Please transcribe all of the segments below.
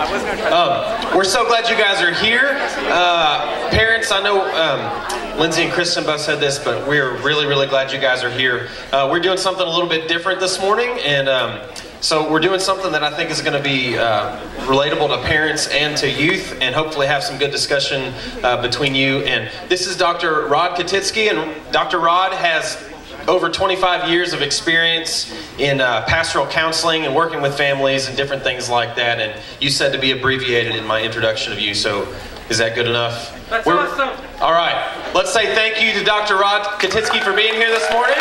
We're so glad you guys are here. Parents, I know Lindsay and Kristen both said this, but we're really, really glad you guys are here. We're doing something a little bit different this morning, and so we're doing something that I think is going to be relatable to parents and to youth, and hopefully have some good discussion between you. And this is Dr. Rod Kochtitsky, and Dr. Rod has over 25 years of experience in pastoral counseling and working with families and different things like that. And you said to be abbreviated in my introduction of you, so is that good enough? That's awesome. All right. Let's say thank you to Dr. Rod Kochtitsky for being here this morning.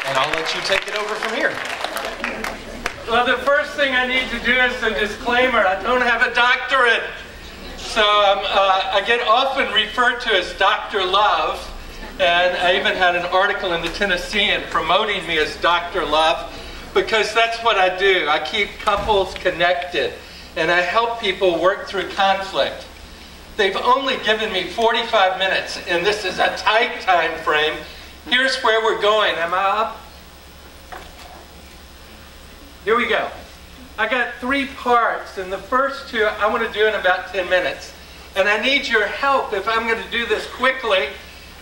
And I'll let you take it over from here. Well, the first thing I need to do is a disclaimer. I don't have a doctorate. So I get often referred to as Dr. Love. And I even had an article in the Tennessean promoting me as Dr. Love, because that's what I do. I keep couples connected, and I help people work through conflict. They've only given me 45 minutes, and this is a tight time frame. Here's where we're going. Am I up? Here we go. I got 3 parts, and the first 2 I want to do in about 10 minutes. And I need your help if I'm going to do this quickly.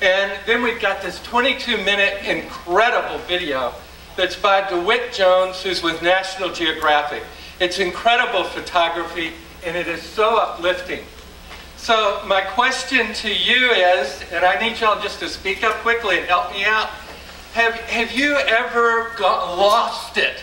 And then we've got this 22-minute incredible video that's by DeWitt Jones, who's with National Geographic. It's incredible photography, and it is so uplifting. So my question to you is, and I need y'all just to speak up quickly and help me out, have you ever lost it?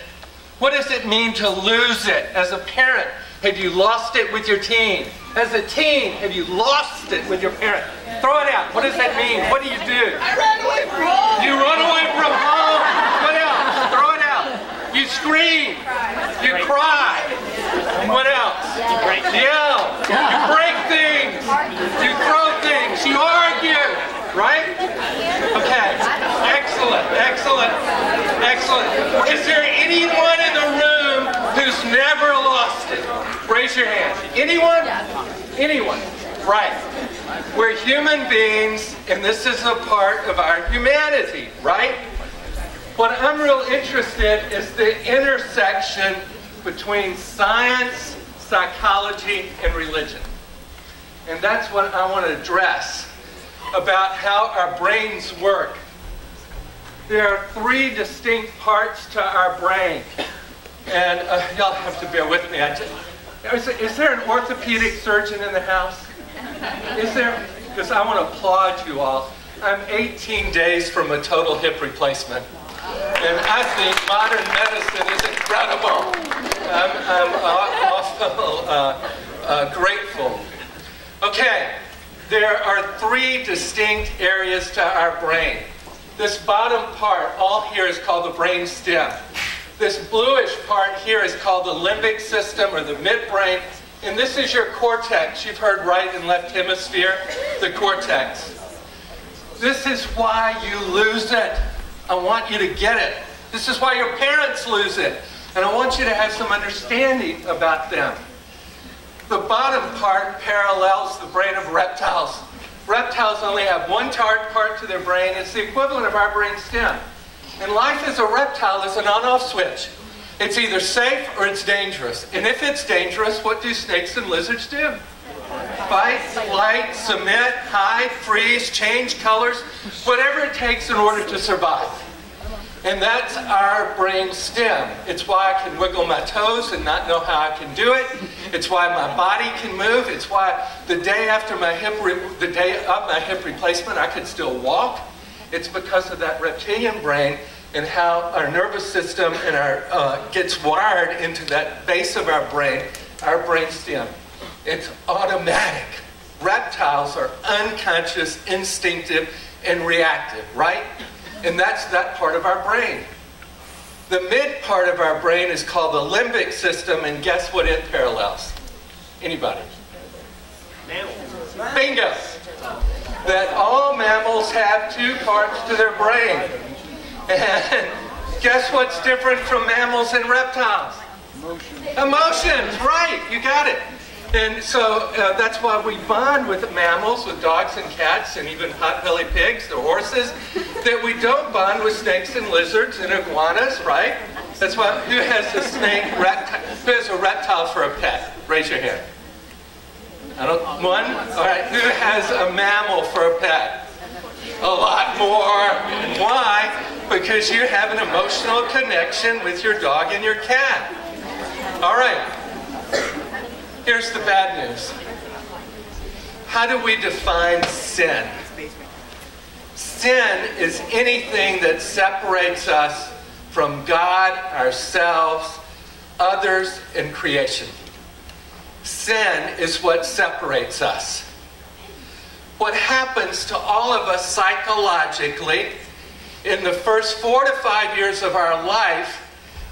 What does it mean to lose it? As a parent, have you lost it with your teen? As a teen, have you lost it with your parent? Throw it out. What does that mean? What do you do? I ran away from home. You run away from home. What else? Throw it out. You scream. You cry. What else? You yell. You break things. You throw things. You argue. Right? Okay. Excellent. Excellent. Excellent. Is there anyone in the room who's never lost it? Raise your hand. Anyone? Anyone. Right. We're human beings, and this is a part of our humanity, right? What I'm real interested in is the intersection between science, psychology, and religion. And that's what I want to address about how our brains work. There are 3 distinct parts to our brain. And y'all have to bear with me. Is there an orthopedic surgeon in the house? Is there? Because I want to applaud you all. I'm 18 days from a total hip replacement. And I think modern medicine is incredible. I'm grateful. Okay, there are 3 distinct areas to our brain. This bottom part, all here, is called the brain stem. This bluish part here is called the limbic system, or the midbrain. And this is your cortex. You've heard right and left hemisphere, the cortex. This is why you lose it. I want you to get it. This is why your parents lose it. And I want you to have some understanding about them. The bottom part parallels the brain of reptiles. Reptiles only have 1 part to their brain. It's the equivalent of our brain stem. And life as a reptile is an on-off switch. It's either safe or it's dangerous. And if it's dangerous, what do snakes and lizards do? Fight, flight, submit, hide, freeze, change colors, whatever it takes in order to survive. And that's our brain stem. It's why I can wiggle my toes and not know how I can do it. It's why my body can move. It's why the day after my hip replacement, I could still walk. It's because of that reptilian brain and how our nervous system and our gets wired into that base of our brain stem. It's automatic. Reptiles are unconscious, instinctive, and reactive, right? And that's that part of our brain. The mid part of our brain is called the limbic system, and guess what it parallels? Anybody? Mammals. Bingo! That all mammals have 2 parts to their brain. And guess what's different from mammals and reptiles? Emotions, right, you got it. And so that's why we bond with mammals, with dogs and cats, and even pot-bellied pigs or horses, that we don't bond with snakes and lizards and iguanas, right? That's why, who has a snake, who has a reptile for a pet? Raise your hand. One? All right, who has a mammal for a pet? A lot more. Why? Because you have an emotional connection with your dog and your cat. All right. Here's the bad news. How do we define sin? Sin is anything that separates us from God, ourselves, others, and creation. Sin is what separates us. What happens to all of us psychologically in the first 4 to 5 years of our life,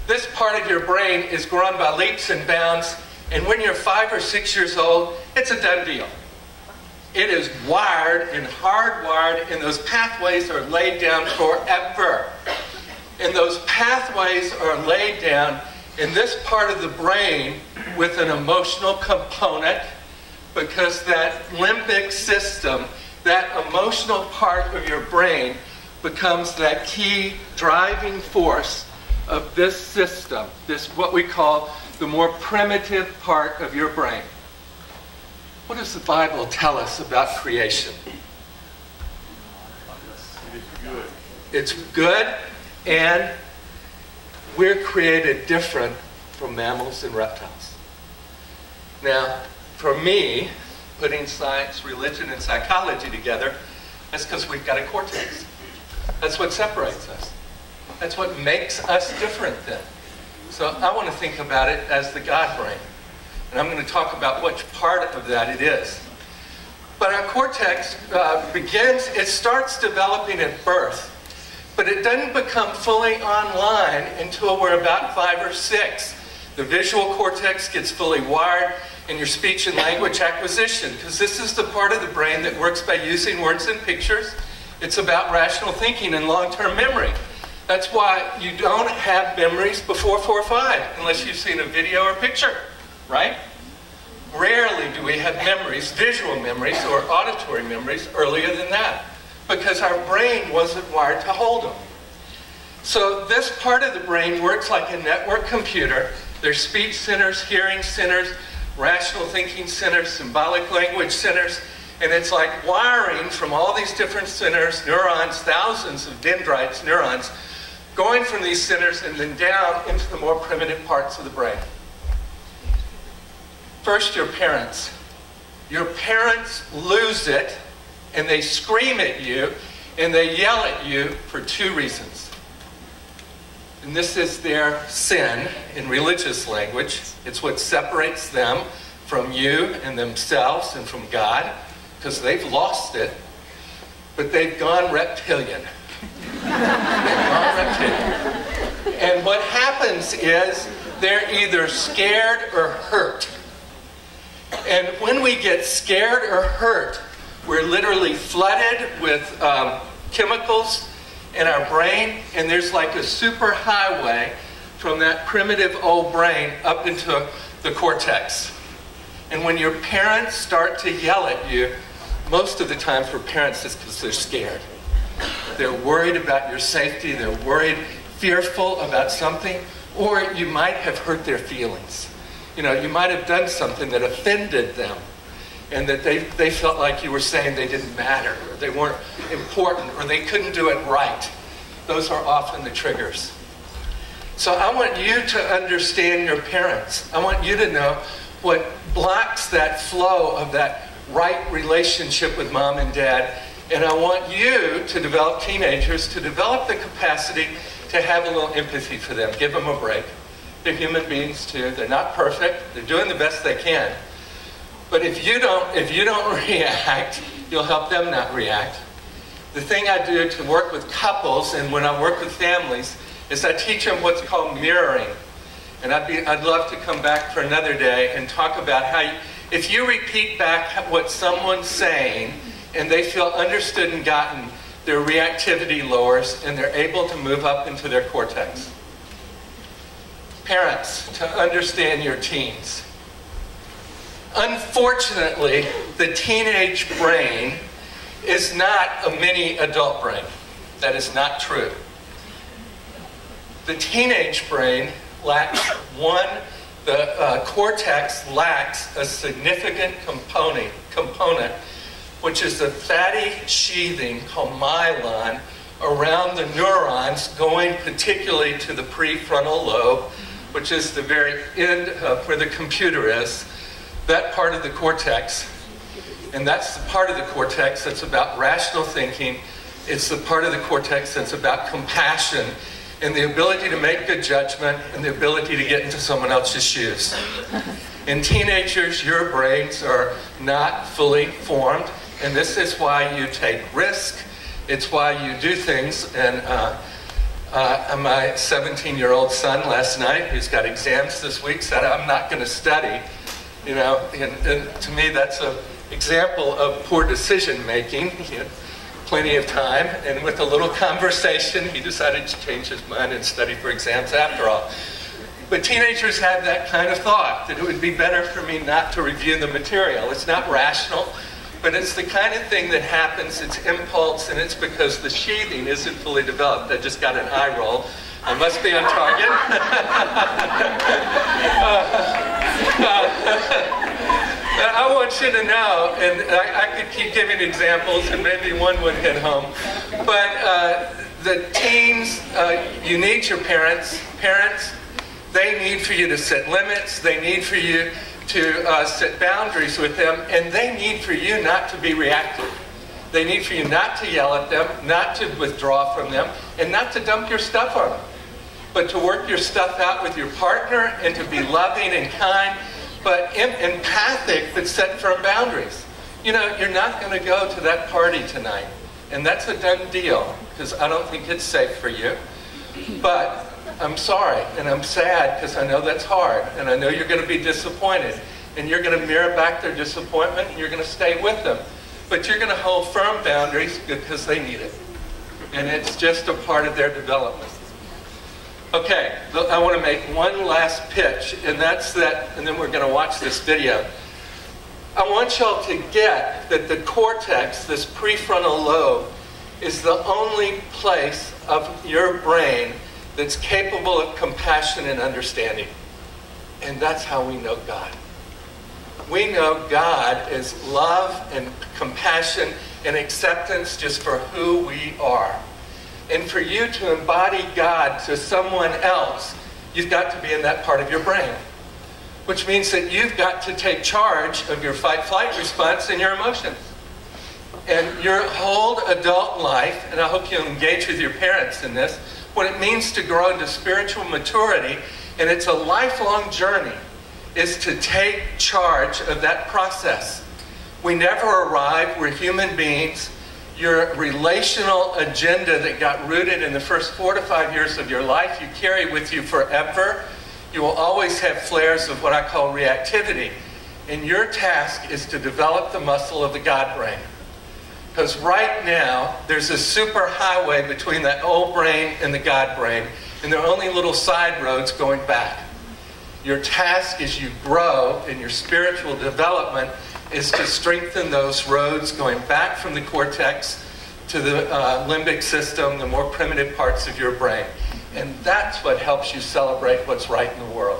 this part of your brain is grown by leaps and bounds, and when you're 5 or 6 years old, it's a done deal. It is wired and hardwired, and those pathways are laid down forever. And those pathways are laid down in this part of the brain with an emotional component, because that limbic system, that emotional part of your brain, becomes that key driving force of this system, this what we call the more primitive part of your brain. What does the Bible tell us about creation? It's good. It's good, and we're created different from mammals and reptiles. Now, for me, putting science, religion, and psychology together, that's because we've got a cortex. That's what separates us. That's what makes us different then. So I want to think about it as the God brain. And I'm going to talk about which part of that it is. But our cortex it starts developing at birth. But it doesn't become fully online until we're about 5 or 6. The visual cortex gets fully wired in your speech and language acquisition, because this is the part of the brain that works by using words and pictures. It's about rational thinking and long-term memory. That's why you don't have memories before 4 or 5, unless you've seen a video or picture, right? Rarely do we have memories, visual memories or auditory memories, earlier than that, because our brain wasn't wired to hold them. So this part of the brain works like a network computer. There's speech centers, hearing centers, rational thinking centers, symbolic language centers, and it's like wiring from all these different centers, neurons, thousands of dendrites, neurons, going from these centers and then down into the more primitive parts of the brain. First, your parents. Your parents lose it, and they scream at you, and they yell at you for 2 reasons. And this is their sin in religious language. It's what separates them from you and themselves and from God, because they've lost it, but they've gone reptilian. They've gone reptilian. And what happens is they're either scared or hurt. And when we get scared or hurt, we're literally flooded with chemicals in our brain, and there's like a super highway from that primitive old brain up into the cortex. And when your parents start to yell at you, most of the time for parents it's because they're scared. They're worried about your safety, they're worried, fearful about something, or you might have hurt their feelings. You know, you might have done something that offended them, and that they felt like you were saying they didn't matter, or they weren't important, or they couldn't do it right. Those are often the triggers. So I want you to understand your parents. I want you to know what blocks that flow of that right relationship with mom and dad. And I want you to develop, teenagers, to develop the capacity to have a little empathy for them. Give them a break. They're human beings too. They're not perfect. They're doing the best they can. But if you don't react, you'll help them not react. The thing I do to work with couples and when I work with families is I teach them what's called mirroring. And I'd love to come back for another day and talk about how if you repeat back what someone's saying and they feel understood and gotten, their reactivity lowers and they're able to move up into their cortex. Parents, to understand your teens. Unfortunately, the teenage brain is not a mini adult brain. That is not true. The teenage brain lacks the cortex lacks a significant component, which is the fatty sheathing called myelin around the neurons going particularly to the prefrontal lobe, which is the very end of where the computer is, that part of the cortex. And that's the part of the cortex that's about rational thinking. It's the part of the cortex that's about compassion and the ability to make good judgment and the ability to get into someone else's shoes. In teenagers, your brains are not fully formed, and this is why you take risk. It's why you do things. And my 17-year-old son last night, who's got exams this week, said, "I'm not going to study." You know, and to me, that's an example of poor decision making. He had plenty of time, and with a little conversation, he decided to change his mind and study for exams after all. But teenagers have that kind of thought, that it would be better for me not to review the material. It's not rational, but it's the kind of thing that happens. It's impulse, and it's because the sheathing isn't fully developed. I just got an eye roll. I must be on target. I want you to know, and I could keep giving examples, and maybe one would hit home, but the teens, you need your parents. Parents, they need for you to set limits. They need for you to set boundaries with them, and they need for you not to be reactive. They need for you not to yell at them, not to withdraw from them, and not to dump your stuff on them, but to work your stuff out with your partner and to be loving and kind, but empathic, but set firm boundaries. You know, you're not going to go to that party tonight, and that's a done deal, because I don't think it's safe for you. But I'm sorry, and I'm sad, because I know that's hard, and I know you're going to be disappointed, and you're going to mirror back their disappointment, and you're going to stay with them. But you're going to hold firm boundaries because they need it, and it's just a part of their development. Okay, I want to make one last pitch, and that's that, and then we're going to watch this video. I want y'all to get that the cortex, this prefrontal lobe, is the only place of your brain that's capable of compassion and understanding. And that's how we know God. We know God is love and compassion and acceptance just for who we are. And for you to embody God to someone else, you've got to be in that part of your brain. Which means that you've got to take charge of your fight-flight response and your emotions. And your whole adult life, and I hope you'll engage with your parents in this, what it means to grow into spiritual maturity, and it's a lifelong journey, is to take charge of that process. We never arrive, we're human beings. Your relational agenda that got rooted in the first 4 to 5 years of your life, you carry with you forever. You will always have flares of what I call reactivity. And your task is to develop the muscle of the God brain. Because right now, there's a super highway between that old brain and the God brain, and there are only little side roads going back. Your task as you grow in your spiritual development is to strengthen those roads going back from the cortex to the limbic system, the more primitive parts of your brain. And that's what helps you celebrate what's right in the world.